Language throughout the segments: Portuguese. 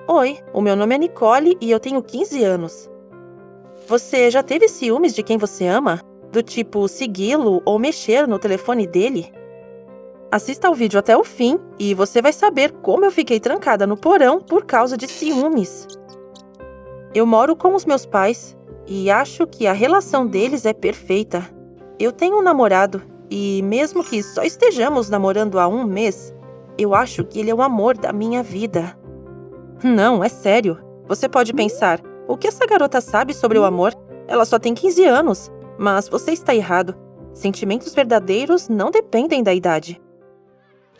Oi, o meu nome é Nicole e eu tenho 15 anos. Você já teve ciúmes de quem você ama? Do tipo segui-lo ou mexer no telefone dele? Assista ao vídeo até o fim e você vai saber como eu fiquei trancada no porão por causa de ciúmes. Eu moro com os meus pais e acho que a relação deles é perfeita. Eu tenho um namorado e, mesmo que só estejamos namorando há um mês, eu acho que ele é o amor da minha vida. Não, é sério. Você pode pensar, o que essa garota sabe sobre o amor? Ela só tem 15 anos. Mas você está errado. Sentimentos verdadeiros não dependem da idade.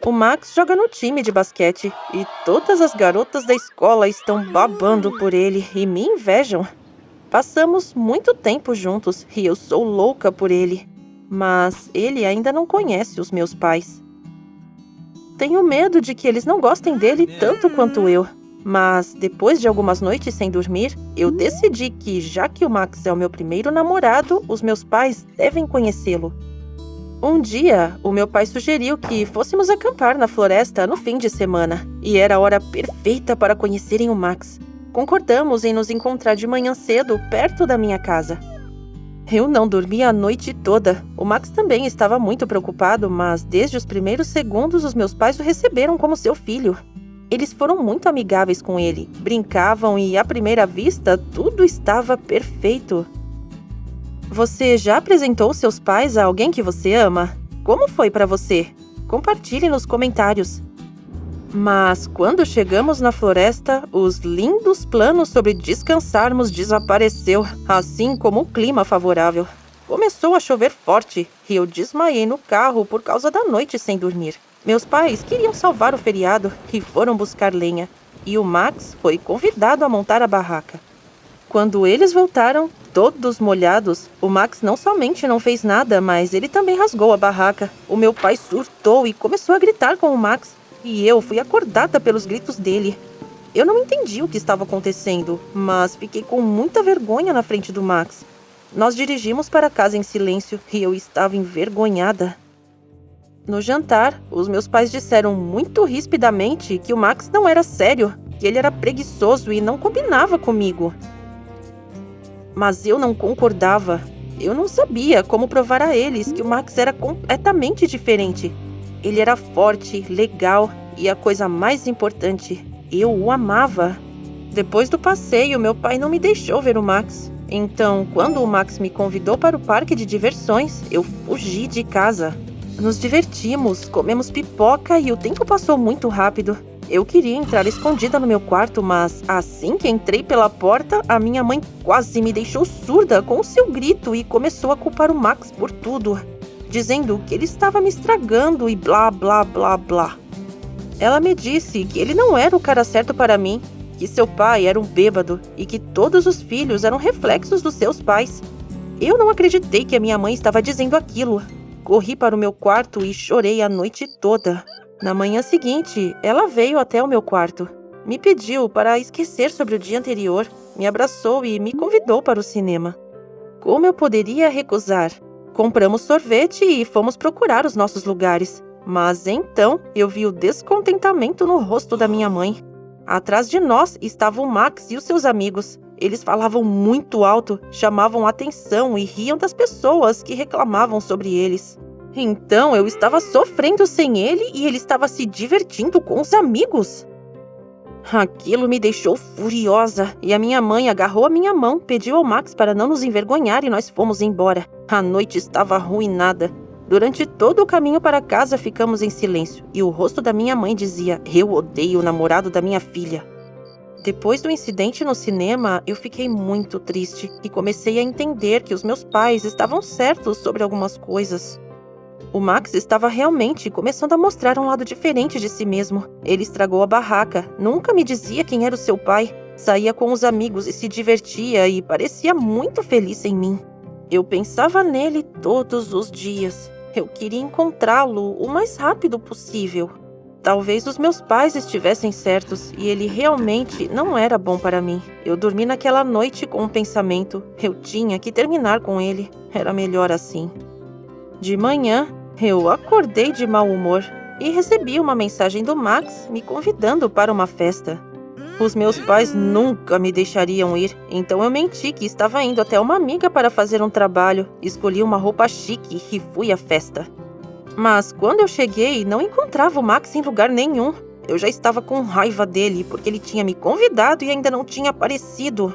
O Max joga no time de basquete e todas as garotas da escola estão babando por ele e me invejam. Passamos muito tempo juntos e eu sou louca por ele. Mas ele ainda não conhece os meus pais. Tenho medo de que eles não gostem dele tanto quanto eu. Mas, depois de algumas noites sem dormir, eu decidi que, já que o Max é o meu primeiro namorado, os meus pais devem conhecê-lo. Um dia, o meu pai sugeriu que fôssemos acampar na floresta no fim de semana, e era a hora perfeita para conhecerem o Max. Concordamos em nos encontrar de manhã cedo, perto da minha casa. Eu não dormi a noite toda. O Max também estava muito preocupado, mas desde os primeiros segundos os meus pais o receberam como seu filho. Eles foram muito amigáveis com ele, brincavam e, à primeira vista, tudo estava perfeito. Você já apresentou seus pais a alguém que você ama? Como foi para você? Compartilhe nos comentários. Mas, quando chegamos na floresta, os lindos planos sobre descansarmos desapareceu, assim como o clima favorável. Começou a chover forte e eu desmaiei no carro por causa da noite sem dormir. Meus pais queriam salvar o feriado e foram buscar lenha, e o Max foi convidado a montar a barraca. Quando eles voltaram, todos molhados, o Max não somente não fez nada, mas ele também rasgou a barraca. O meu pai surtou e começou a gritar com o Max, e eu fui acordada pelos gritos dele. Eu não entendi o que estava acontecendo, mas fiquei com muita vergonha na frente do Max. Nós dirigimos para casa em silêncio e eu estava envergonhada. No jantar, os meus pais disseram muito rispidamente que o Max não era sério, que ele era preguiçoso e não combinava comigo. Mas eu não concordava. Eu não sabia como provar a eles que o Max era completamente diferente. Ele era forte, legal e a coisa mais importante, eu o amava. Depois do passeio, meu pai não me deixou ver o Max. Então, quando o Max me convidou para o parque de diversões, eu fugi de casa. Nos divertimos, comemos pipoca e o tempo passou muito rápido. Eu queria entrar escondida no meu quarto, mas assim que entrei pela porta, a minha mãe quase me deixou surda com o seu grito e começou a culpar o Max por tudo, dizendo que ele estava me estragando e blá blá blá blá. Ela me disse que ele não era o cara certo para mim, que seu pai era um bêbado e que todos os filhos eram reflexos dos seus pais. Eu não acreditei que a minha mãe estava dizendo aquilo. Corri para o meu quarto e chorei a noite toda. Na manhã seguinte, ela veio até o meu quarto. Me pediu para esquecer sobre o dia anterior, me abraçou e me convidou para o cinema. Como eu poderia recusar? Compramos sorvete e fomos procurar os nossos lugares. Mas então eu vi o descontentamento no rosto da minha mãe. Atrás de nós estava o Max e os seus amigos. Eles falavam muito alto, chamavam atenção e riam das pessoas que reclamavam sobre eles. Então eu estava sofrendo sem ele e ele estava se divertindo com os amigos. Aquilo me deixou furiosa e a minha mãe agarrou a minha mão, pediu ao Max para não nos envergonhar e nós fomos embora. A noite estava arruinada. Durante todo o caminho para casa ficamos em silêncio e o rosto da minha mãe dizia: "Eu odeio o namorado da minha filha." Depois do incidente no cinema, eu fiquei muito triste e comecei a entender que os meus pais estavam certos sobre algumas coisas. O Max estava realmente começando a mostrar um lado diferente de si mesmo. Ele estragou a barraca, nunca me dizia quem era o seu pai, saía com os amigos e se divertia e parecia muito feliz sem mim. Eu pensava nele todos os dias. Eu queria encontrá-lo o mais rápido possível. Talvez os meus pais estivessem certos e ele realmente não era bom para mim. Eu dormi naquela noite com um pensamento. Eu tinha que terminar com ele. Era melhor assim. De manhã, eu acordei de mau humor e recebi uma mensagem do Max me convidando para uma festa. Os meus pais nunca me deixariam ir, então eu menti que estava indo até uma amiga para fazer um trabalho, escolhi uma roupa chique e fui à festa. Mas quando eu cheguei, não encontrava o Max em lugar nenhum. Eu já estava com raiva dele, porque ele tinha me convidado e ainda não tinha aparecido.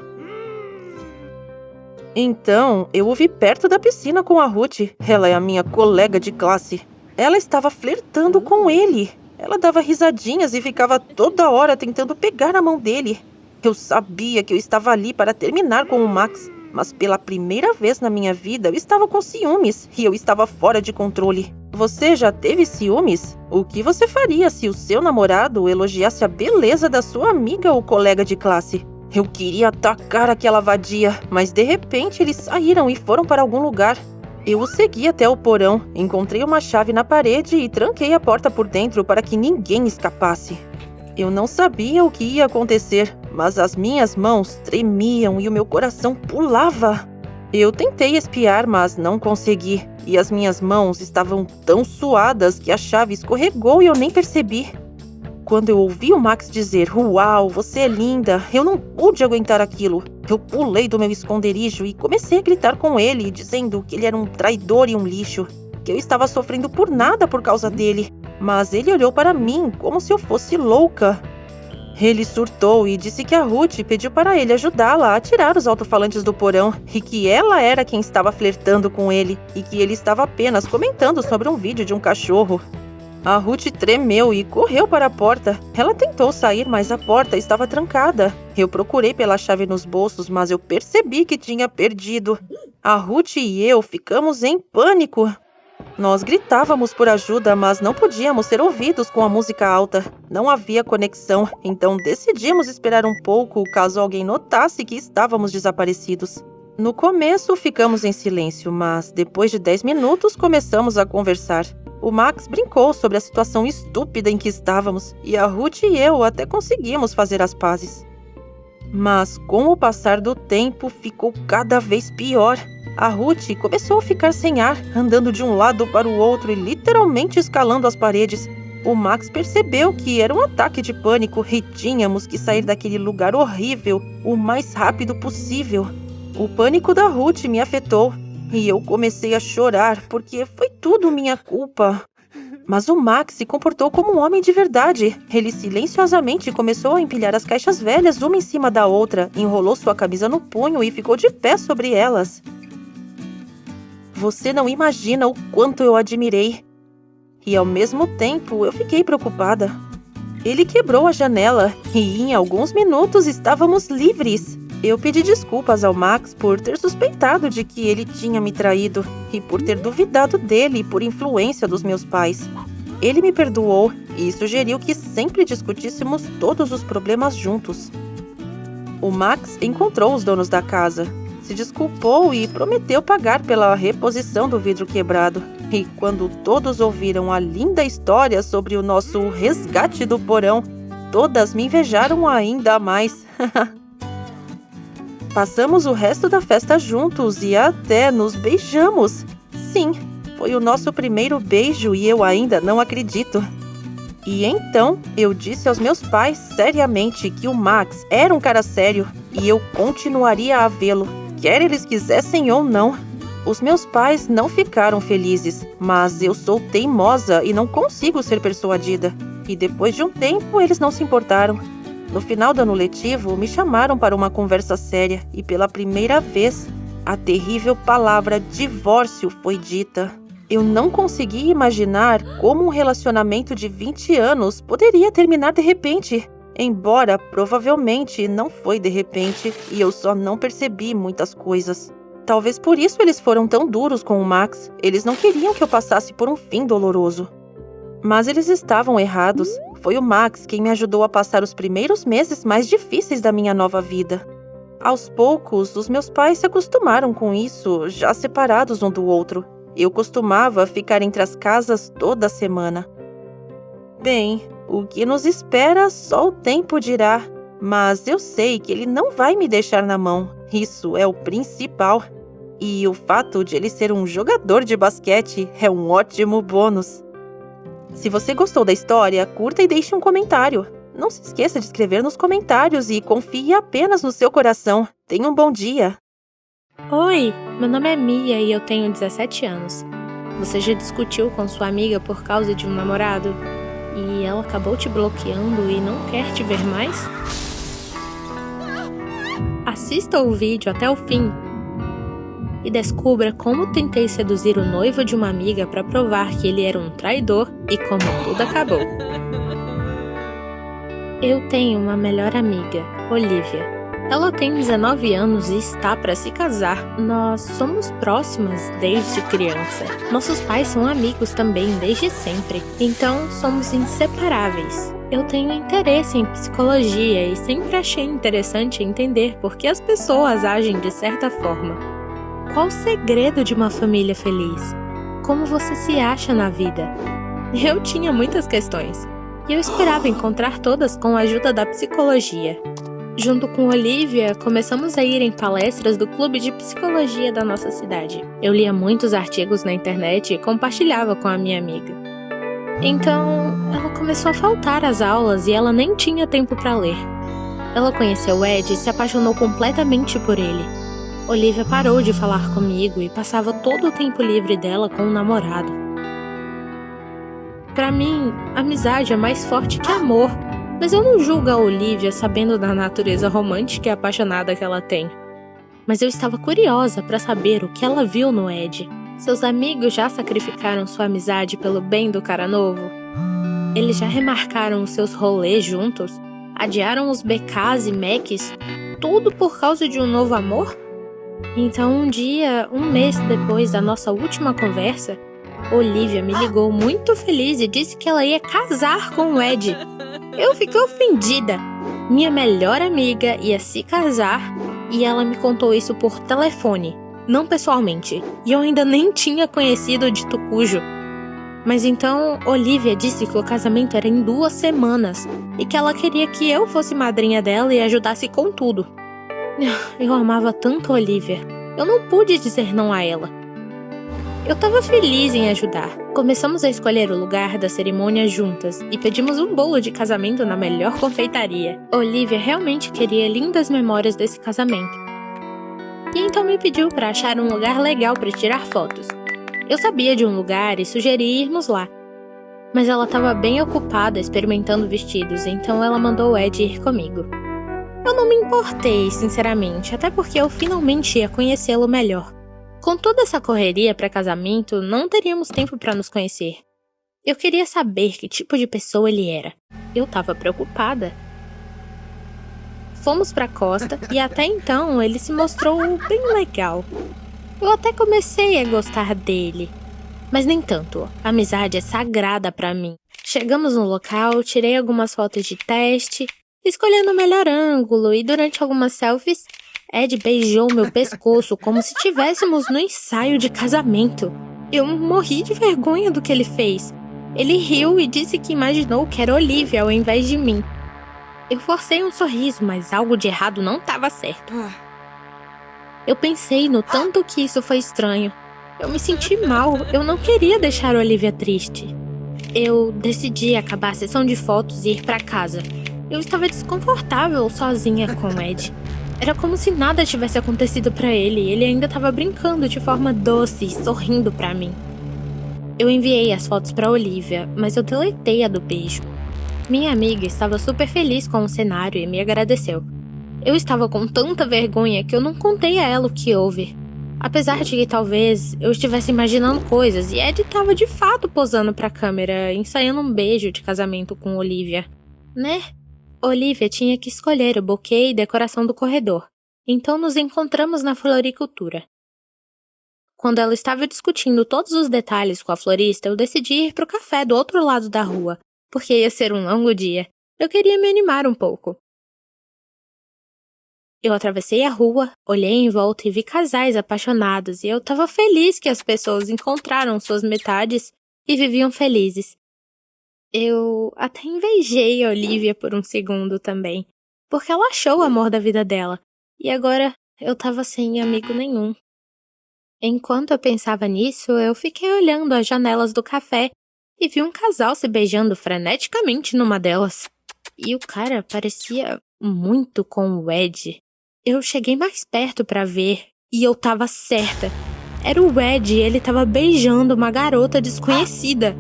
Então, eu o vi perto da piscina com a Ruth. Ela é a minha colega de classe. Ela estava flertando com ele. Ela dava risadinhas e ficava toda hora tentando pegar a mão dele. Eu sabia que eu estava ali para terminar com o Max, mas pela primeira vez na minha vida eu estava com ciúmes e eu estava fora de controle. Você já teve ciúmes? O que você faria se o seu namorado elogiasse a beleza da sua amiga ou colega de classe? Eu queria atacar aquela vadia, mas de repente eles saíram e foram para algum lugar. Eu o segui até o porão, encontrei uma chave na parede e tranquei a porta por dentro para que ninguém escapasse. Eu não sabia o que ia acontecer, mas as minhas mãos tremiam e o meu coração pulava. Eu tentei espiar, mas não consegui, e as minhas mãos estavam tão suadas que a chave escorregou e eu nem percebi. Quando eu ouvi o Max dizer, "Uau, você é linda", eu não pude aguentar aquilo. Eu pulei do meu esconderijo e comecei a gritar com ele, dizendo que ele era um traidor e um lixo, que eu estava sofrendo por nada por causa dele. Mas ele olhou para mim como se eu fosse louca. Ele surtou e disse que a Ruth pediu para ele ajudá-la a tirar os alto-falantes do porão e que ela era quem estava flertando com ele e que ele estava apenas comentando sobre um vídeo de um cachorro. A Ruth tremeu e correu para a porta. Ela tentou sair, mas a porta estava trancada. Eu procurei pela chave nos bolsos, mas eu percebi que tinha perdido. A Ruth e eu ficamos em pânico. Nós gritávamos por ajuda, mas não podíamos ser ouvidos com a música alta. Não havia conexão, então decidimos esperar um pouco caso alguém notasse que estávamos desaparecidos. No começo, ficamos em silêncio, mas depois de 10 minutos começamos a conversar. O Max brincou sobre a situação estúpida em que estávamos, e a Ruth e eu até conseguimos fazer as pazes. Mas com o passar do tempo, ficou cada vez pior. A Ruth começou a ficar sem ar, andando de um lado para o outro e literalmente escalando as paredes. O Max percebeu que era um ataque de pânico e tínhamos que sair daquele lugar horrível o mais rápido possível. O pânico da Ruth me afetou e eu comecei a chorar porque foi tudo minha culpa. Mas o Max se comportou como um homem de verdade. Ele silenciosamente começou a empilhar as caixas velhas uma em cima da outra, enrolou sua camisa no punho e ficou de pé sobre elas. Você não imagina o quanto eu admirei. E ao mesmo tempo eu fiquei preocupada. Ele quebrou a janela e em alguns minutos estávamos livres. Eu pedi desculpas ao Max por ter suspeitado de que ele tinha me traído e por ter duvidado dele por influência dos meus pais. Ele me perdoou e sugeriu que sempre discutíssemos todos os problemas juntos. O Max encontrou os donos da casa, se desculpou e prometeu pagar pela reposição do vidro quebrado. E quando todos ouviram a linda história sobre o nosso resgate do porão, todas me invejaram ainda mais. Passamos o resto da festa juntos e até nos beijamos. Sim, foi o nosso primeiro beijo e eu ainda não acredito. E então eu disse aos meus pais seriamente que o Max era um cara sério e eu continuaria a vê-lo, quer eles quisessem ou não. Os meus pais não ficaram felizes, mas eu sou teimosa e não consigo ser persuadida. E depois de um tempo eles não se importaram. No final do ano letivo, me chamaram para uma conversa séria e pela primeira vez, a terrível palavra divórcio foi dita. Eu não conseguia imaginar como um relacionamento de 20 anos poderia terminar de repente. Embora provavelmente não foi de repente e eu só não percebi muitas coisas. Talvez por isso eles foram tão duros com o Max. Eles não queriam que eu passasse por um fim doloroso. Mas eles estavam errados. Foi o Max quem me ajudou a passar os primeiros meses mais difíceis da minha nova vida. Aos poucos, os meus pais se acostumaram com isso, já separados um do outro. Eu costumava ficar entre as casas toda semana. Bem, o que nos espera só o tempo dirá. Mas eu sei que ele não vai me deixar na mão. Isso é o principal. E o fato de ele ser um jogador de basquete é um ótimo bônus. Se você gostou da história, curta e deixe um comentário. não se esqueça de escrever nos comentários e confie apenas no seu coração. Tenha um bom dia! Oi, meu nome é Mia e eu tenho 17 anos. Você já discutiu com sua amiga por causa de um namorado? E ela acabou te bloqueando e não quer te ver mais? Assista o vídeo até o fim e descubra como tentei seduzir o noivo de uma amiga para provar que ele era um traidor e como tudo acabou. Eu tenho uma melhor amiga, Olivia. Ela tem 19 anos e está para se casar. Nós somos próximas desde criança. Nossos pais são amigos também desde sempre, então somos inseparáveis. Eu tenho interesse em psicologia e sempre achei interessante entender por que as pessoas agem de certa forma. Qual o segredo de uma família feliz? Como você se acha na vida? Eu tinha muitas questões e eu esperava encontrar todas com a ajuda da psicologia. Junto com Olivia, começamos a ir em palestras do clube de psicologia da nossa cidade. Eu lia muitos artigos na internet e compartilhava com a minha amiga. Então, ela começou a faltar às aulas e ela nem tinha tempo para ler. Ela conheceu Ed e se apaixonou completamente por ele. Olivia parou de falar comigo e passava todo o tempo livre dela com o namorado. Para mim, amizade é mais forte que amor. Mas eu não julgo a Olivia sabendo da natureza romântica e apaixonada que ela tem. Mas eu estava curiosa para saber o que ela viu no Ed. Seus amigos já sacrificaram sua amizade pelo bem do cara novo? Eles já remarcaram os seus rolês juntos? Adiaram os BKs e Macs? Tudo por causa de um novo amor? Então um dia, um mês depois da nossa última conversa, Olivia me ligou muito feliz e disse que ela ia casar com o Ed. Eu fiquei ofendida. Minha melhor amiga ia se casar e ela me contou isso por telefone, não pessoalmente. E eu ainda nem tinha conhecido o dito cujo. Mas então Olivia disse que o casamento era em 2 semanas e que ela queria que eu fosse madrinha dela e ajudasse com tudo. Eu amava tanto Olivia. Eu não pude dizer não a ela. Eu estava feliz em ajudar. Começamos a escolher o lugar da cerimônia juntas e pedimos um bolo de casamento na melhor confeitaria. Olivia realmente queria lindas memórias desse casamento. E então me pediu para achar um lugar legal para tirar fotos. Eu sabia de um lugar e sugeri irmos lá. Mas ela estava bem ocupada experimentando vestidos, então ela mandou o Ed ir comigo. Eu não me importei, sinceramente, até porque eu finalmente ia conhecê-lo melhor. Com toda essa correria para casamento, não teríamos tempo para nos conhecer. Eu queria saber que tipo de pessoa ele era. Eu estava preocupada. Fomos para a costa e até então ele se mostrou bem legal. Eu até comecei a gostar dele. Mas nem tanto. A amizade é sagrada para mim. Chegamos no local, tirei algumas fotos de teste, escolhendo o melhor ângulo e durante algumas selfies, Ed beijou meu pescoço como se estivéssemos no ensaio de casamento. Eu morri de vergonha do que ele fez. Ele riu e disse que imaginou que era Olivia ao invés de mim. Eu forcei um sorriso, mas algo de errado não estava certo. Eu pensei no tanto que isso foi estranho. Eu me senti mal, eu não queria deixar Olivia triste. Eu decidi acabar a sessão de fotos e ir para casa. Eu estava desconfortável sozinha com Ed. Era como se nada tivesse acontecido pra ele. Ele ainda estava brincando de forma doce e sorrindo pra mim. Eu enviei as fotos pra Olivia, mas eu deletei a do beijo. Minha amiga estava super feliz com o cenário e me agradeceu. Eu estava com tanta vergonha que eu não contei a ela o que houve. Apesar de que talvez eu estivesse imaginando coisas e Ed estava de fato posando pra câmera, ensaiando um beijo de casamento com Olivia, né? Olivia tinha que escolher o buquê e decoração do corredor, então nos encontramos na floricultura. Quando ela estava discutindo todos os detalhes com a florista, eu decidi ir para o café do outro lado da rua, porque ia ser um longo dia. Eu queria me animar um pouco. Eu atravessei a rua, olhei em volta e vi casais apaixonados e eu estava feliz que as pessoas encontraram suas metades e viviam felizes. Eu até invejei a Olivia por um segundo também, porque ela achou o amor da vida dela, e agora eu tava sem amigo nenhum. Enquanto eu pensava nisso, eu fiquei olhando as janelas do café e vi um casal se beijando freneticamente numa delas. e o cara parecia muito com o Ed. Eu cheguei mais perto pra ver e eu tava certa. Era o Ed e ele tava beijando uma garota desconhecida.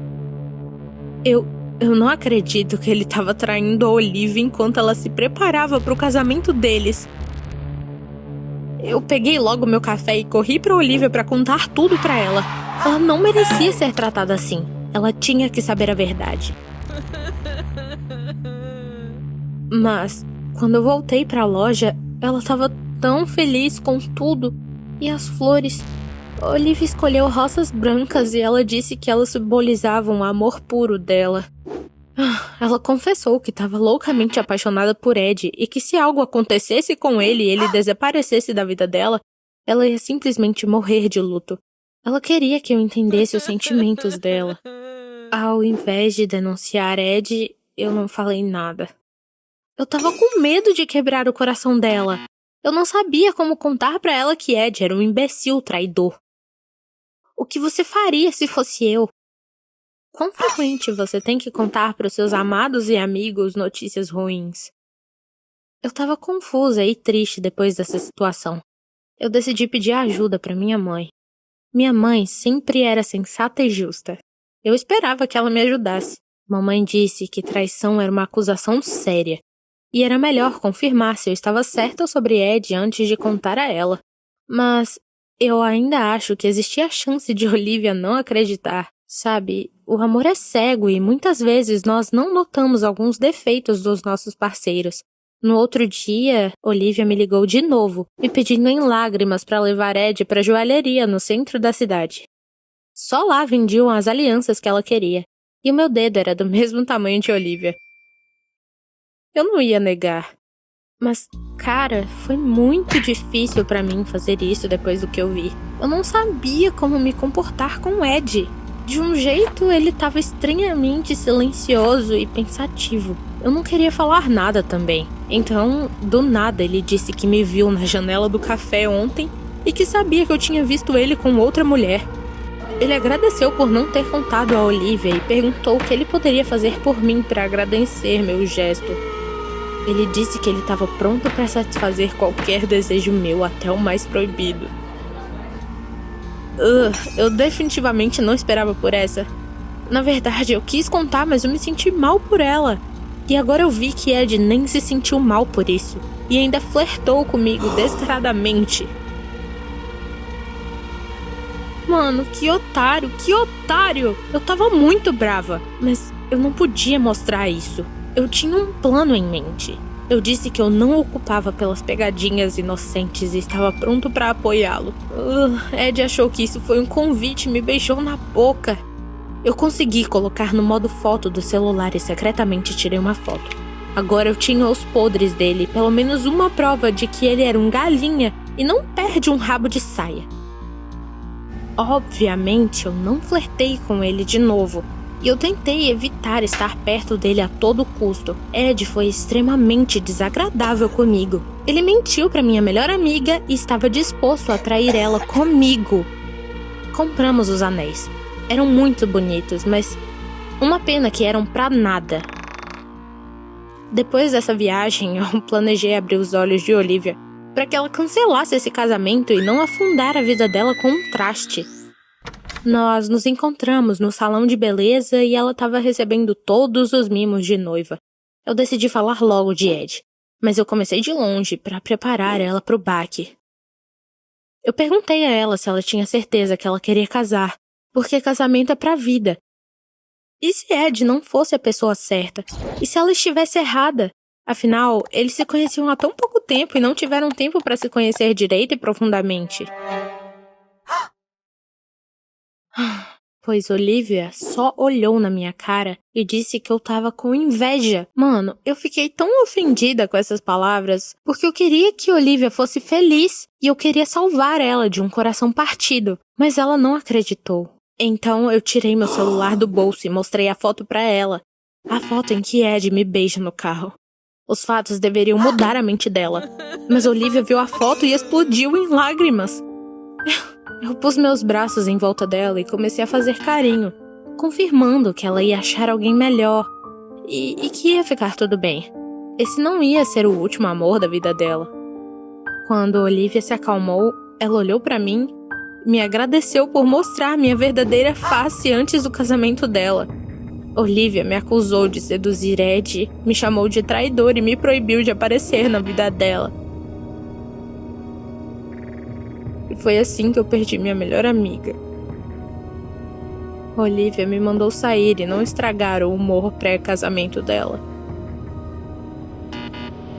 Eu não acredito que ele tava traindo a Olivia enquanto ela se preparava pro casamento deles. Eu peguei logo meu café e corri pra Olivia pra contar tudo pra ela. Ela não merecia ser tratada assim. Ela tinha que saber a verdade. Mas, quando eu voltei pra loja, ela tava tão feliz com tudo. E as flores. A Olivia escolheu rosas brancas e ela disse que elas simbolizavam o amor puro dela. Ela confessou que estava loucamente apaixonada por Ed e que se algo acontecesse com ele e ele desaparecesse da vida dela, ela ia simplesmente morrer de luto. Ela queria que eu entendesse os sentimentos dela. Ao invés de denunciar Ed, eu não falei nada. Eu tava com medo de quebrar o coração dela. Eu não sabia como contar pra ela que Ed era um imbecil traidor. O que você faria se fosse eu? Quão frequente você tem que contar para os seus amados e amigos notícias ruins? Eu tava confusa e triste depois dessa situação. Eu decidi pedir ajuda para minha mãe. Minha mãe sempre era sensata e justa. Eu esperava que ela me ajudasse. Mamãe disse que traição era uma acusação séria e era melhor confirmar se eu estava certa sobre Ed antes de contar a ela. Mas eu ainda acho que existia a chance de Olivia não acreditar. Sabe, o amor é cego e muitas vezes nós não notamos alguns defeitos dos nossos parceiros. No outro dia, Olivia me ligou de novo, me pedindo em lágrimas para levar Ed para a joalheria no centro da cidade. Só lá vendiam as alianças que ela queria, e o meu dedo era do mesmo tamanho de Olivia. Eu não ia negar. Mas, cara, foi muito difícil para mim fazer isso depois do que eu vi. Eu não sabia como me comportar com Ed. De um jeito, ele estava estranhamente silencioso e pensativo. Eu não queria falar nada também. Então, do nada, ele disse que me viu na janela do café ontem e que sabia que eu tinha visto ele com outra mulher. Ele agradeceu por não ter contado a Olivia e perguntou o que ele poderia fazer por mim para agradecer meu gesto. Ele disse que ele estava pronto para satisfazer qualquer desejo meu, até o mais proibido. Eu definitivamente não esperava por essa. Na verdade, eu quis contar, mas eu me senti mal por ela. E agora eu vi que Ed nem se sentiu mal por isso. E ainda flertou comigo descaradamente. Mano, que otário, que otário! Eu tava muito brava, mas eu não podia mostrar isso. Eu tinha um plano em mente. Eu disse que eu não o culpava pelas pegadinhas inocentes e estava pronto para apoiá-lo. Ed achou que isso foi um convite e me beijou na boca. Eu consegui colocar no modo foto do celular e secretamente tirei uma foto. Agora eu tinha os podres dele, pelo menos uma prova de que ele era um galinha e não perde um rabo de saia. Obviamente eu não flertei com ele de novo. E eu tentei evitar estar perto dele a todo custo. Ed foi extremamente desagradável comigo. Ele mentiu para minha melhor amiga e estava disposto a trair ela comigo. Compramos os anéis. Eram muito bonitos, mas uma pena que eram pra nada. Depois dessa viagem, eu planejei abrir os olhos de Olivia para que ela cancelasse esse casamento e não afundar a vida dela com um traste. Nós nos encontramos no salão de beleza e ela estava recebendo todos os mimos de noiva. Eu decidi falar logo de Ed, mas eu comecei de longe para preparar ela para o baque. Eu perguntei a ela se ela tinha certeza que ela queria casar, porque casamento é pra vida. E se Ed não fosse a pessoa certa? E se ela estivesse errada? Afinal, eles se conheciam há tão pouco tempo e não tiveram tempo para se conhecer direito e profundamente. Pois Olivia só olhou na minha cara e disse que eu tava com inveja. Mano, eu fiquei tão ofendida com essas palavras porque eu queria que Olivia fosse feliz e eu queria salvar ela de um coração partido, mas ela não acreditou. Então eu tirei meu celular do bolso e mostrei a foto pra ela. A foto em que Ed me beija no carro. Os fatos deveriam mudar a mente dela, mas Olivia viu a foto e explodiu em lágrimas. Eu pus meus braços em volta dela e comecei a fazer carinho, confirmando que ela ia achar alguém melhor e que ia ficar tudo bem. Esse não ia ser o último amor da vida dela. Quando Olivia se acalmou, ela olhou pra mim e me agradeceu por mostrar minha verdadeira face antes do casamento dela. Olivia me acusou de seduzir Ed, me chamou de traidor e me proibiu de aparecer na vida dela. E foi assim que eu perdi minha melhor amiga. Olivia me mandou sair e não estragar o humor pré-casamento dela.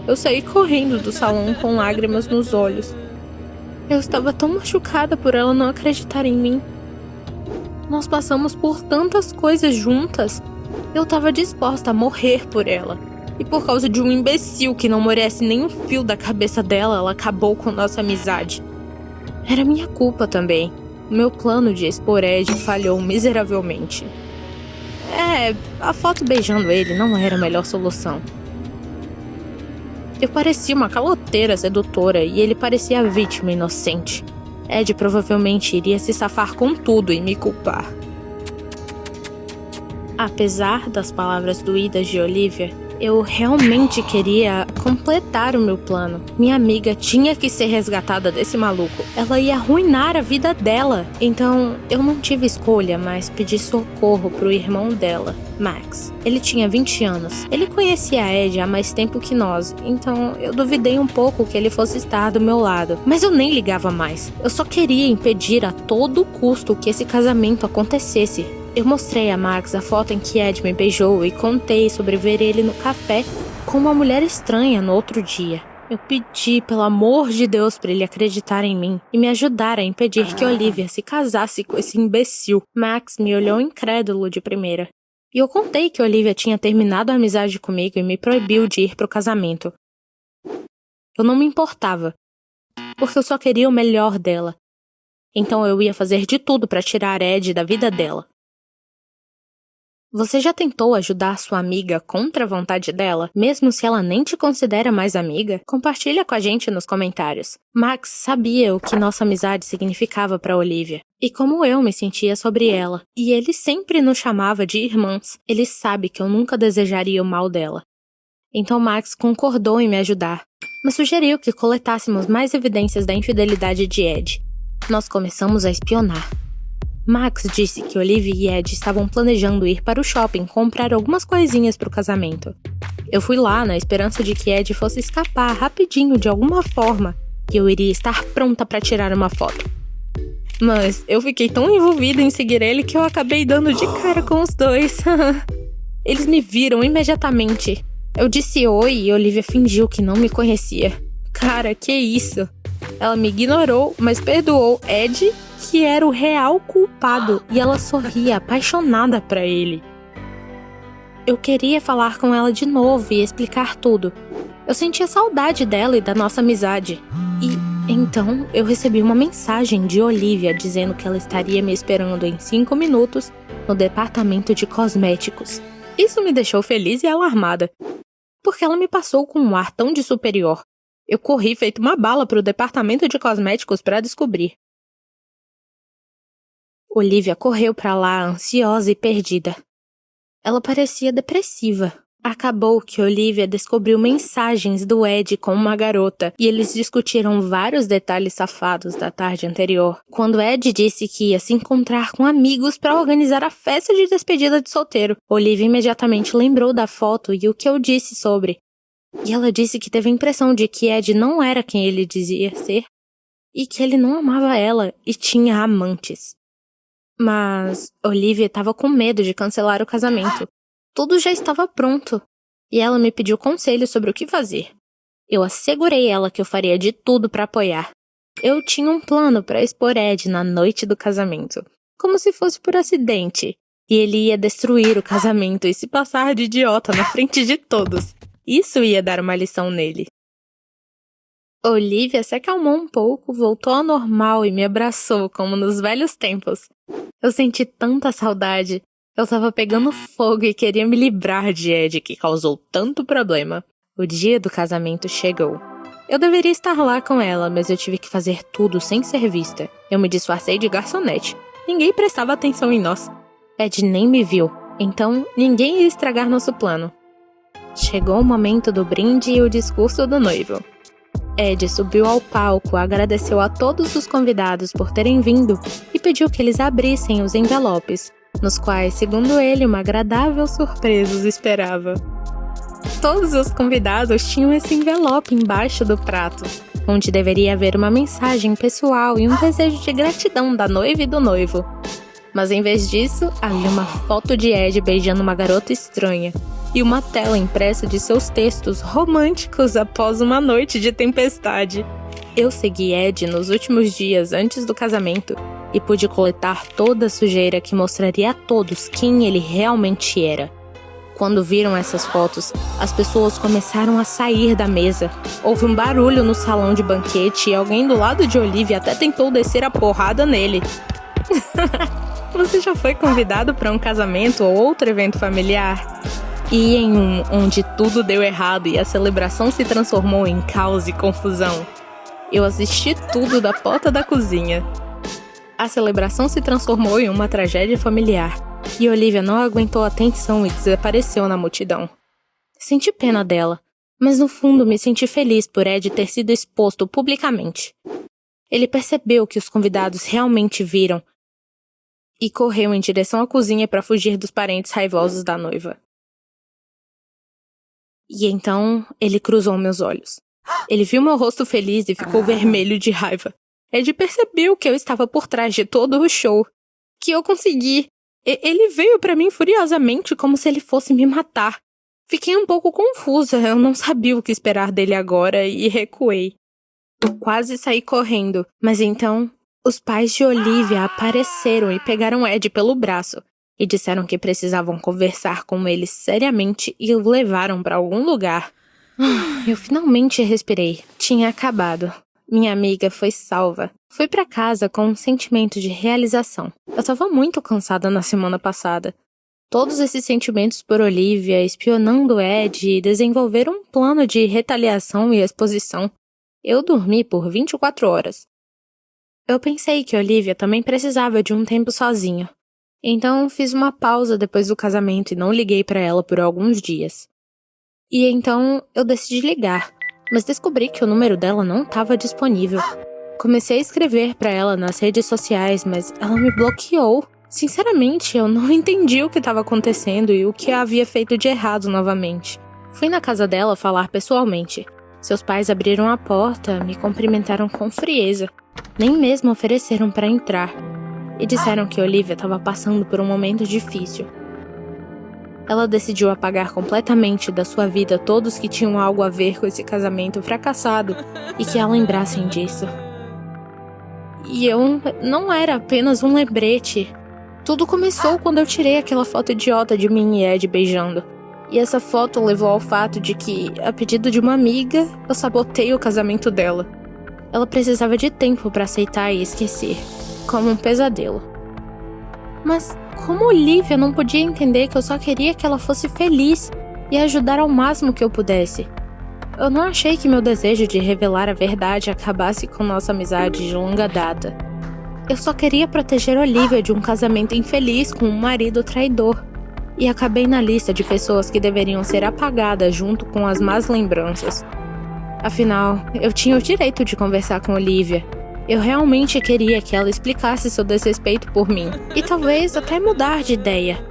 Eu saí correndo do salão com lágrimas nos olhos. Eu estava tão machucada por ela não acreditar em mim. Nós passamos por tantas coisas juntas. Eu estava disposta a morrer por ela. E por causa de um imbecil que não merece nem um fio da cabeça dela, ela acabou com nossa amizade. Era minha culpa também. O meu plano de expor Ed falhou miseravelmente. A foto beijando ele não era a melhor solução. Eu parecia uma caloteira sedutora e ele parecia a vítima inocente. Ed provavelmente iria se safar com tudo e me culpar. Apesar das palavras doídas de Olivia, eu realmente queria completar o meu plano. Minha amiga tinha que ser resgatada desse maluco. Ela ia arruinar a vida dela. Então, eu não tive escolha, mas pedi socorro pro irmão dela, Max. Ele tinha 20 anos. Ele conhecia Ed há mais tempo que nós, então eu duvidei um pouco que ele fosse estar do meu lado. Mas eu nem ligava mais. Eu só queria impedir a todo custo que esse casamento acontecesse. Eu mostrei a Max a foto em que Ed me beijou e contei sobre ver ele no café com uma mulher estranha no outro dia. Eu pedi, pelo amor de Deus, para ele acreditar em mim e me ajudar a impedir que Olivia se casasse com esse imbecil. Max me olhou incrédulo de primeira. E eu contei que Olivia tinha terminado a amizade comigo e me proibiu de ir pro casamento. Eu não me importava, porque eu só queria o melhor dela. Então eu ia fazer de tudo para tirar Ed da vida dela. Você já tentou ajudar sua amiga contra a vontade dela, mesmo se ela nem te considera mais amiga? Compartilha com a gente nos comentários. Max sabia o que nossa amizade significava para Olivia, e como eu me sentia sobre ela, e ele sempre nos chamava de irmãs. Ele sabe que eu nunca desejaria o mal dela. Então Max concordou em me ajudar, mas sugeriu que coletássemos mais evidências da infidelidade de Ed. Nós começamos a espionar. Max disse que Olivia e Ed estavam planejando ir para o shopping comprar algumas coisinhas para o casamento. Eu fui lá na esperança de que Ed fosse escapar rapidinho de alguma forma e eu iria estar pronta para tirar uma foto. Mas eu fiquei tão envolvida em seguir ele que eu acabei dando de cara com os dois. Eles me viram imediatamente. Eu disse oi e Olivia fingiu que não me conhecia. Cara, que isso? Ela me ignorou, mas perdoou Ed, que era o real culpado, e ela sorria apaixonada pra ele. Eu queria falar com ela de novo e explicar tudo. Eu sentia saudade dela e da nossa amizade. E então eu recebi uma mensagem de Olivia dizendo que ela estaria me esperando em 5 minutos no departamento de cosméticos. Isso me deixou feliz e alarmada, porque ela me passou com um ar tão de superior. Eu corri feito uma bala pro departamento de cosméticos para descobrir. Olivia correu pra lá, ansiosa e perdida. Ela parecia depressiva. Acabou que Olivia descobriu mensagens do Ed com uma garota e eles discutiram vários detalhes safados da tarde anterior, quando Ed disse que ia se encontrar com amigos para organizar a festa de despedida de solteiro. Olivia imediatamente lembrou da foto e o que eu disse sobre. E ela disse que teve a impressão de que Ed não era quem ele dizia ser e que ele não amava ela e tinha amantes. Mas Olivia estava com medo de cancelar o casamento. Tudo já estava pronto. E ela me pediu conselhos sobre o que fazer. Eu assegurei ela que eu faria de tudo para apoiar. Eu tinha um plano para expor Ed na noite do casamento. Como se fosse por acidente. E ele ia destruir o casamento e se passar de idiota na frente de todos. Isso ia dar uma lição nele. Olivia se acalmou um pouco, voltou ao normal e me abraçou como nos velhos tempos. Eu senti tanta saudade. Eu tava pegando fogo e queria me livrar de Ed, que causou tanto problema. O dia do casamento chegou. Eu deveria estar lá com ela, mas eu tive que fazer tudo sem ser vista. Eu me disfarcei de garçonete. Ninguém prestava atenção em nós. Ed nem me viu, então ninguém ia estragar nosso plano. Chegou o momento do brinde e o discurso do noivo. Ed subiu ao palco, agradeceu a todos os convidados por terem vindo e pediu que eles abrissem os envelopes, nos quais, segundo ele, uma agradável surpresa os esperava. Todos os convidados tinham esse envelope embaixo do prato, onde deveria haver uma mensagem pessoal e um desejo de gratidão da noiva e do noivo. Mas em vez disso, havia uma foto de Ed beijando uma garota estranha e uma tela impressa de seus textos românticos após uma noite de tempestade. Eu segui Ed nos últimos dias antes do casamento e pude coletar toda a sujeira que mostraria a todos quem ele realmente era. Quando viram essas fotos, as pessoas começaram a sair da mesa. Houve um barulho no salão de banquete e alguém do lado de Olivia até tentou descer a porrada nele. Você já foi convidado para um casamento ou outro evento familiar? E em um onde tudo deu errado e a celebração se transformou em caos e confusão? Eu assisti tudo da porta da cozinha. A celebração se transformou em uma tragédia familiar e Olivia não aguentou a tensão e desapareceu na multidão. Senti pena dela, mas no fundo me senti feliz por Ed ter sido exposto publicamente. Ele percebeu que os convidados realmente viram e correu em direção à cozinha para fugir dos parentes raivosos da noiva. E então, ele cruzou meus olhos. Ele viu meu rosto feliz e ficou vermelho de raiva. Ed percebeu que eu estava por trás de todo o show. Que eu consegui. Ele veio para mim furiosamente como se ele fosse me matar. Fiquei um pouco confusa, eu não sabia o que esperar dele agora e recuei. Eu quase saí correndo, mas então, os pais de Olivia apareceram e pegaram Ed pelo braço. E disseram que precisavam conversar com ele seriamente e o levaram para algum lugar. Eu finalmente respirei. Tinha acabado. Minha amiga foi salva. Fui para casa com um sentimento de realização. Eu estava muito cansada na semana passada. Todos esses sentimentos por Olivia, espionando Ed e desenvolver um plano de retaliação e exposição. Eu dormi por 24 horas. Eu pensei que Olivia também precisava de um tempo sozinha. Então, fiz uma pausa depois do casamento e não liguei para ela por alguns dias. E então, eu decidi ligar, mas descobri que o número dela não estava disponível. Comecei a escrever para ela nas redes sociais, mas ela me bloqueou. Sinceramente, eu não entendi o que estava acontecendo e o que havia feito de errado novamente. Fui na casa dela falar pessoalmente. Seus pais abriram a porta, me cumprimentaram com frieza. Nem mesmo ofereceram para entrar. E disseram que Olivia estava passando por um momento difícil. Ela decidiu apagar completamente da sua vida todos que tinham algo a ver com esse casamento fracassado e que a lembrassem disso. E eu não era apenas um lembrete. Tudo começou quando eu tirei aquela foto idiota de mim e Ed beijando. E essa foto levou ao fato de que, a pedido de uma amiga, eu sabotei o casamento dela. Ela precisava de tempo para aceitar e esquecer. Como um pesadelo. Mas como Olivia não podia entender que eu só queria que ela fosse feliz e ajudar ao máximo que eu pudesse? Eu não achei que meu desejo de revelar a verdade acabasse com nossa amizade de longa data. Eu só queria proteger Olivia de um casamento infeliz com um marido traidor. E acabei na lista de pessoas que deveriam ser apagadas junto com as más lembranças. Afinal, eu tinha o direito de conversar com Olivia. Eu realmente queria que ela explicasse seu desrespeito por mim, e talvez até mudar de ideia.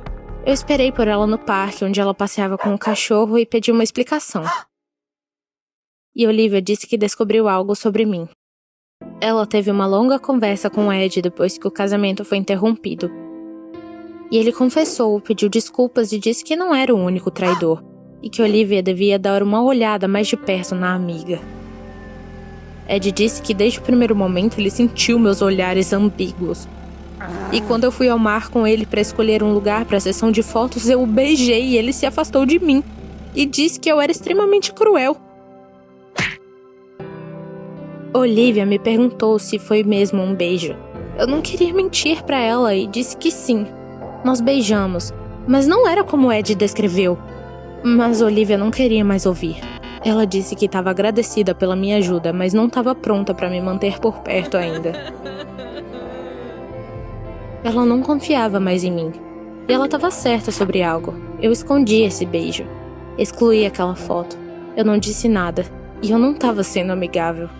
Eu esperei por ela no parque, onde ela passeava com o cachorro, e pedi uma explicação. E Olivia disse que descobriu algo sobre mim. Ela teve uma longa conversa com Ed depois que o casamento foi interrompido. E ele confessou, pediu desculpas e disse que não era o único traidor, e que Olivia devia dar uma olhada mais de perto na amiga. Ed disse que desde o primeiro momento ele sentiu meus olhares ambíguos. E quando eu fui ao mar com ele para escolher um lugar para a sessão de fotos, eu o beijei e ele se afastou de mim. E disse que eu era extremamente cruel. Olivia me perguntou se foi mesmo um beijo. Eu não queria mentir para ela e disse que sim. Nós beijamos, mas não era como Ed descreveu. Mas Olivia não queria mais ouvir. Ela disse que estava agradecida pela minha ajuda, mas não estava pronta para me manter por perto ainda. Ela não confiava mais em mim. E ela estava certa sobre algo. Eu escondi esse beijo. Excluí aquela foto. Eu não disse nada. E eu não estava sendo amigável.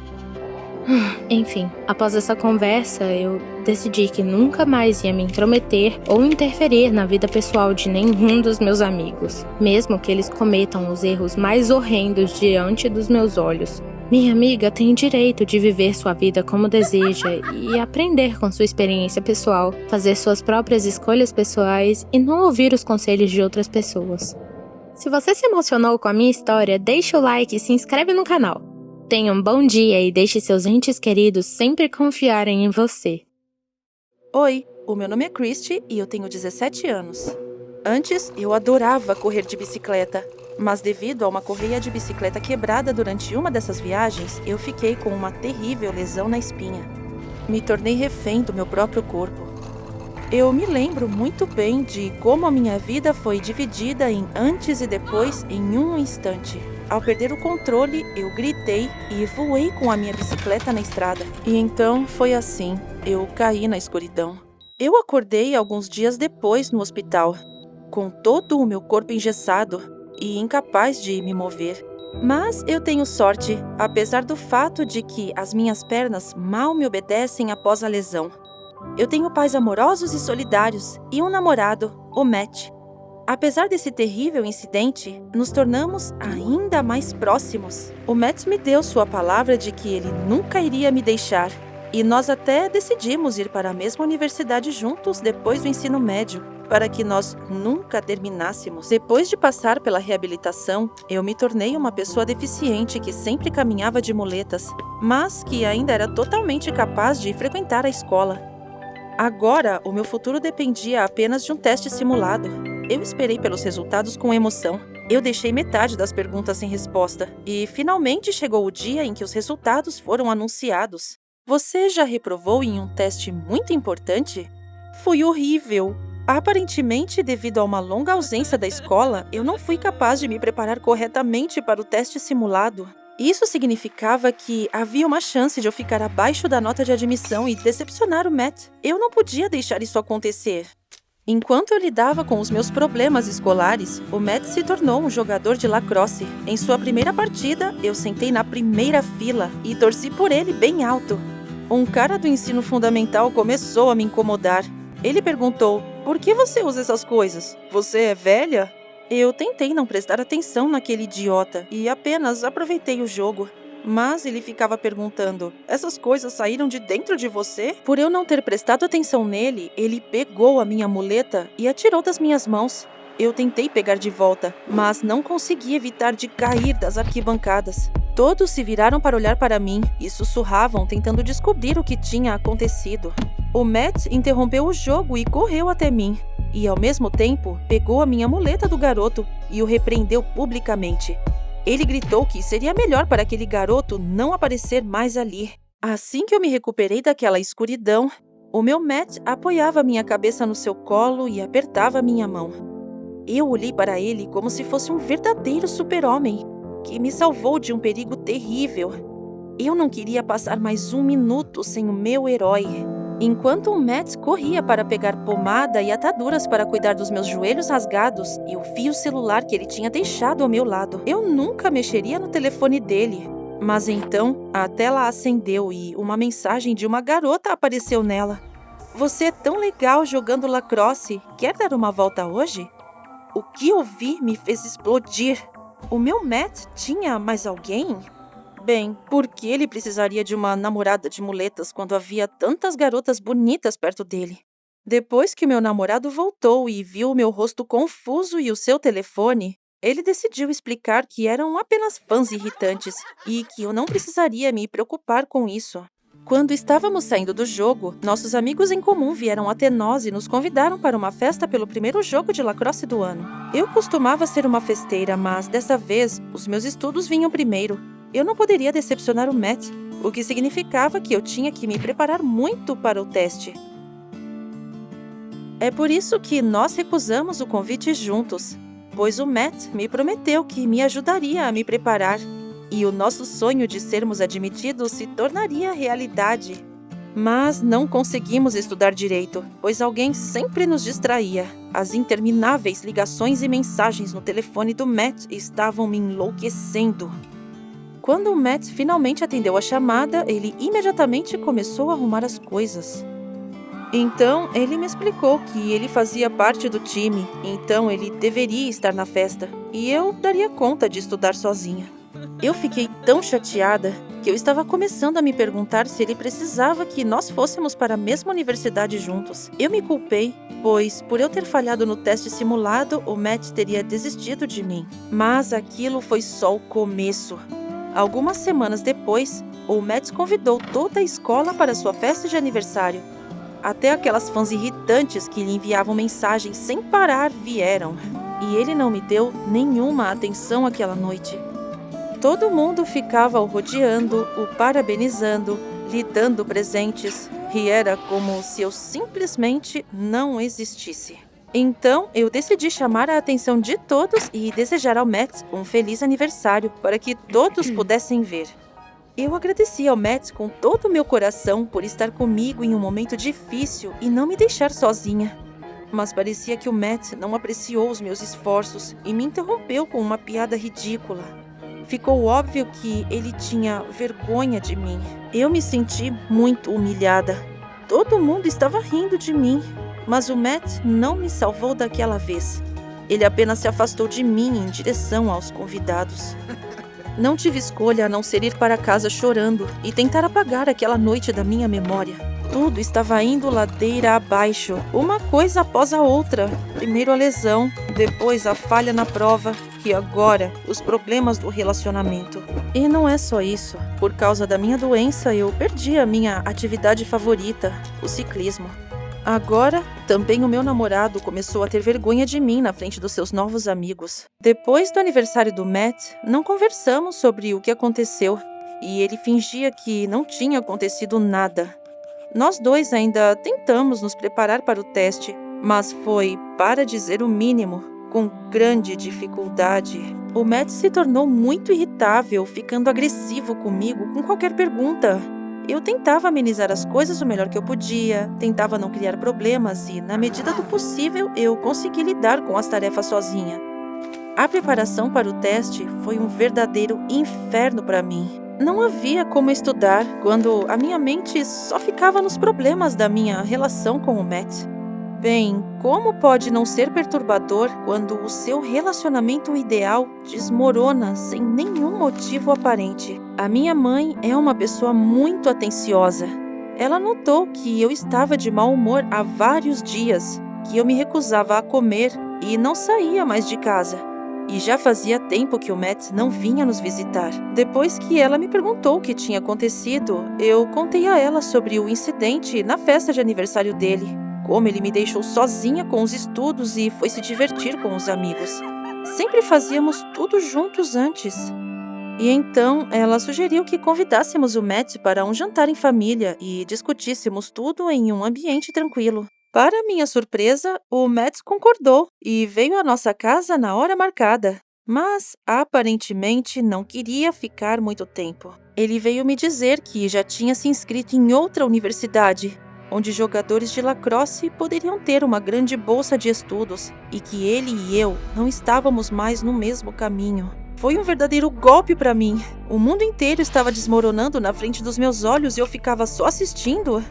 Enfim, após essa conversa, eu decidi que nunca mais ia me intrometer ou interferir na vida pessoal de nenhum dos meus amigos, mesmo que eles cometam os erros mais horrendos diante dos meus olhos. Minha amiga tem direito de viver sua vida como deseja e aprender com sua experiência pessoal, fazer suas próprias escolhas pessoais e não ouvir os conselhos de outras pessoas. Se você se emocionou com a minha história, deixa o like e se inscreve no canal. Tenha um bom dia e deixe seus entes queridos sempre confiarem em você. Oi, o meu nome é Christy e eu tenho 17 anos. Antes, eu adorava correr de bicicleta, mas devido a uma correia de bicicleta quebrada durante uma dessas viagens, eu fiquei com uma terrível lesão na espinha. Me tornei refém do meu próprio corpo. Eu me lembro muito bem de como a minha vida foi dividida em antes e depois em um instante. Ao perder o controle, eu gritei e voei com a minha bicicleta na estrada. E então foi assim, eu caí na escuridão. Eu acordei alguns dias depois no hospital, com todo o meu corpo engessado e incapaz de me mover. Mas eu tenho sorte, apesar do fato de que as minhas pernas mal me obedecem após a lesão. Eu tenho pais amorosos e solidários e um namorado, o Matt. Apesar desse terrível incidente, nos tornamos ainda mais próximos. O Matt me deu sua palavra de que ele nunca iria me deixar. E nós até decidimos ir para a mesma universidade juntos depois do ensino médio, para que nós nunca terminássemos. Depois de passar pela reabilitação, eu me tornei uma pessoa deficiente que sempre caminhava de muletas, mas que ainda era totalmente capaz de frequentar a escola. Agora, o meu futuro dependia apenas de um teste simulado. Eu esperei pelos resultados com emoção. Eu deixei metade das perguntas sem resposta. E, finalmente, chegou o dia em que os resultados foram anunciados. Você já reprovou em um teste muito importante? Foi horrível. Aparentemente, devido a uma longa ausência da escola, eu não fui capaz de me preparar corretamente para o teste simulado. Isso significava que havia uma chance de eu ficar abaixo da nota de admissão e decepcionar o Matt. Eu não podia deixar isso acontecer. Enquanto eu lidava com os meus problemas escolares, o Matt se tornou um jogador de lacrosse. Em sua primeira partida, eu sentei na primeira fila e torci por ele bem alto. Um cara do ensino fundamental começou a me incomodar. Ele perguntou, por que você usa essas coisas? Você é velha? Eu tentei não prestar atenção naquele idiota e apenas aproveitei o jogo. Mas ele ficava perguntando, essas coisas saíram de dentro de você? Por eu não ter prestado atenção nele, ele pegou a minha muleta e atirou das minhas mãos. Eu tentei pegar de volta, mas não consegui evitar de cair das arquibancadas. Todos se viraram para olhar para mim e sussurravam tentando descobrir o que tinha acontecido. O Matt interrompeu o jogo e correu até mim. E, ao mesmo tempo, pegou a minha muleta do garoto e o repreendeu publicamente. Ele gritou que seria melhor para aquele garoto não aparecer mais ali. Assim que eu me recuperei daquela escuridão, o meu Matt apoiava minha cabeça no seu colo e apertava minha mão. Eu olhei para ele como se fosse um verdadeiro super-homem, que me salvou de um perigo terrível. Eu não queria passar mais um minuto sem o meu herói. Enquanto o Matt corria para pegar pomada e ataduras para cuidar dos meus joelhos rasgados, eu vi o celular que ele tinha deixado ao meu lado. Eu nunca mexeria no telefone dele. Mas então, a tela acendeu e uma mensagem de uma garota apareceu nela. Você é tão legal jogando lacrosse. Quer dar uma volta hoje? O que eu vi me fez explodir. O meu Matt tinha mais alguém? Bem, por que ele precisaria de uma namorada de muletas quando havia tantas garotas bonitas perto dele? Depois que meu namorado voltou e viu o meu rosto confuso e o seu telefone, ele decidiu explicar que eram apenas fãs irritantes e que eu não precisaria me preocupar com isso. Quando estávamos saindo do jogo, nossos amigos em comum vieram até nós e nos convidaram para uma festa pelo primeiro jogo de lacrosse do ano. Eu costumava ser uma festeira, mas dessa vez, os meus estudos vinham primeiro. Eu não poderia decepcionar o Matt, o que significava que eu tinha que me preparar muito para o teste. É por isso que nós recusamos o convite juntos, pois o Matt me prometeu que me ajudaria a me preparar, e o nosso sonho de sermos admitidos se tornaria realidade. Mas não conseguimos estudar direito, pois alguém sempre nos distraía. As intermináveis ligações e mensagens no telefone do Matt estavam me enlouquecendo. Quando o Matt finalmente atendeu a chamada, ele imediatamente começou a arrumar as coisas. Então, ele me explicou que ele fazia parte do time, então ele deveria estar na festa, e eu daria conta de estudar sozinha. Eu fiquei tão chateada que eu estava começando a me perguntar se ele precisava que nós fôssemos para a mesma universidade juntos. Eu me culpei, pois, por eu ter falhado no teste simulado, o Matt teria desistido de mim. Mas aquilo foi só o começo. Algumas semanas depois, o Matt convidou toda a escola para sua festa de aniversário. Até aquelas fãs irritantes que lhe enviavam mensagens sem parar vieram. E ele não me deu nenhuma atenção aquela noite. Todo mundo ficava o rodeando, o parabenizando, lhe dando presentes, e era como se eu simplesmente não existisse. Então, eu decidi chamar a atenção de todos e desejar ao Matt um feliz aniversário para que todos pudessem ver. Eu agradeci ao Matt com todo o meu coração por estar comigo em um momento difícil e não me deixar sozinha. Mas parecia que o Matt não apreciou os meus esforços e me interrompeu com uma piada ridícula. Ficou óbvio que ele tinha vergonha de mim. Eu me senti muito humilhada. Todo mundo estava rindo de mim, mas o Matt não me salvou daquela vez. Ele apenas se afastou de mim em direção aos convidados. Não tive escolha a não ser ir para casa chorando e tentar apagar aquela noite da minha memória. Tudo estava indo ladeira abaixo, uma coisa após a outra. Primeiro a lesão, depois a falha na prova e agora os problemas do relacionamento. E não é só isso. Por causa da minha doença, eu perdi a minha atividade favorita, o ciclismo. Agora, também o meu namorado começou a ter vergonha de mim na frente dos seus novos amigos. Depois do aniversário do Matt, não conversamos sobre o que aconteceu e ele fingia que não tinha acontecido nada. Nós dois ainda tentamos nos preparar para o teste, mas foi, para dizer o mínimo, com grande dificuldade. O Matt se tornou muito irritável, ficando agressivo comigo com qualquer pergunta. Eu tentava amenizar as coisas o melhor que eu podia, tentava não criar problemas e, na medida do possível, eu consegui lidar com as tarefas sozinha. A preparação para o teste foi um verdadeiro inferno para mim. Não havia como estudar quando a minha mente só ficava nos problemas da minha relação com o Matt. Bem, como pode não ser perturbador quando o seu relacionamento ideal desmorona sem nenhum motivo aparente? A minha mãe é uma pessoa muito atenciosa. Ela notou que eu estava de mau humor há vários dias, que eu me recusava a comer e não saía mais de casa. E já fazia tempo que o Matt não vinha nos visitar. Depois que ela me perguntou o que tinha acontecido, eu contei a ela sobre o incidente na festa de aniversário dele. Como ele me deixou sozinha com os estudos e foi se divertir com os amigos. Sempre fazíamos tudo juntos antes. E então ela sugeriu que convidássemos o Matt para um jantar em família e discutíssemos tudo em um ambiente tranquilo. Para minha surpresa, o Matt concordou e veio à nossa casa na hora marcada. Mas, aparentemente, não queria ficar muito tempo. Ele veio me dizer que já tinha se inscrito em outra universidade, onde jogadores de lacrosse poderiam ter uma grande bolsa de estudos e que ele e eu não estávamos mais no mesmo caminho. Foi um verdadeiro golpe para mim. O mundo inteiro estava desmoronando na frente dos meus olhos e eu ficava só assistindo.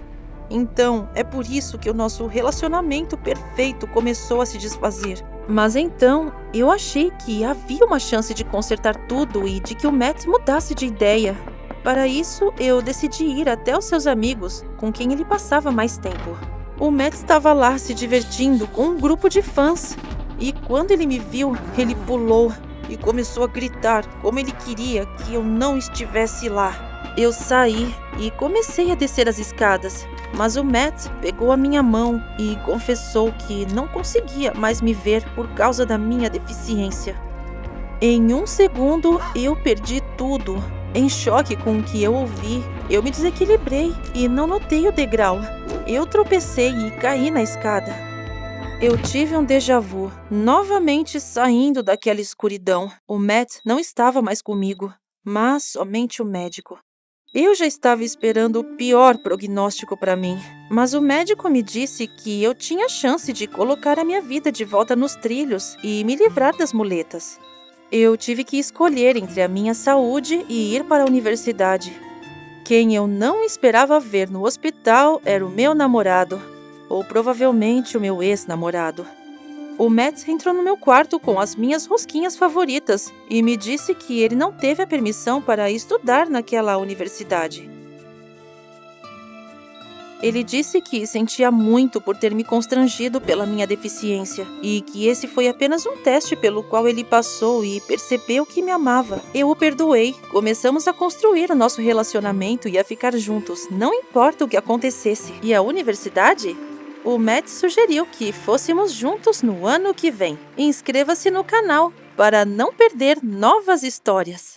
Então, é por isso que o nosso relacionamento perfeito começou a se desfazer. Mas então, eu achei que havia uma chance de consertar tudo e de que o Matt mudasse de ideia. Para isso, eu decidi ir até os seus amigos, com quem ele passava mais tempo. O Matt estava lá se divertindo com um grupo de fãs. E quando ele me viu, ele pulou e começou a gritar como ele queria que eu não estivesse lá. Eu saí e comecei a descer as escadas, mas o Matt pegou a minha mão e confessou que não conseguia mais me ver por causa da minha deficiência. Em um segundo, eu perdi tudo. Em choque com o que eu ouvi, eu me desequilibrei e não notei o degrau. Eu tropecei e caí na escada. Eu tive um déjà vu, novamente saindo daquela escuridão. O Matt não estava mais comigo, mas somente o médico. Eu já estava esperando o pior prognóstico para mim, mas o médico me disse que eu tinha chance de colocar a minha vida de volta nos trilhos e me livrar das muletas. Eu tive que escolher entre a minha saúde e ir para a universidade. Quem eu não esperava ver no hospital era o meu namorado, ou provavelmente o meu ex-namorado. O Matt entrou no meu quarto com as minhas rosquinhas favoritas e me disse que ele não teve a permissão para estudar naquela universidade. Ele disse que sentia muito por ter me constrangido pela minha deficiência e que esse foi apenas um teste pelo qual ele passou e percebeu que me amava. Eu o perdoei. Começamos a construir o nosso relacionamento e a ficar juntos, não importa o que acontecesse. E a universidade? O Matt sugeriu que fôssemos juntos no ano que vem. Inscreva-se no canal para não perder novas histórias.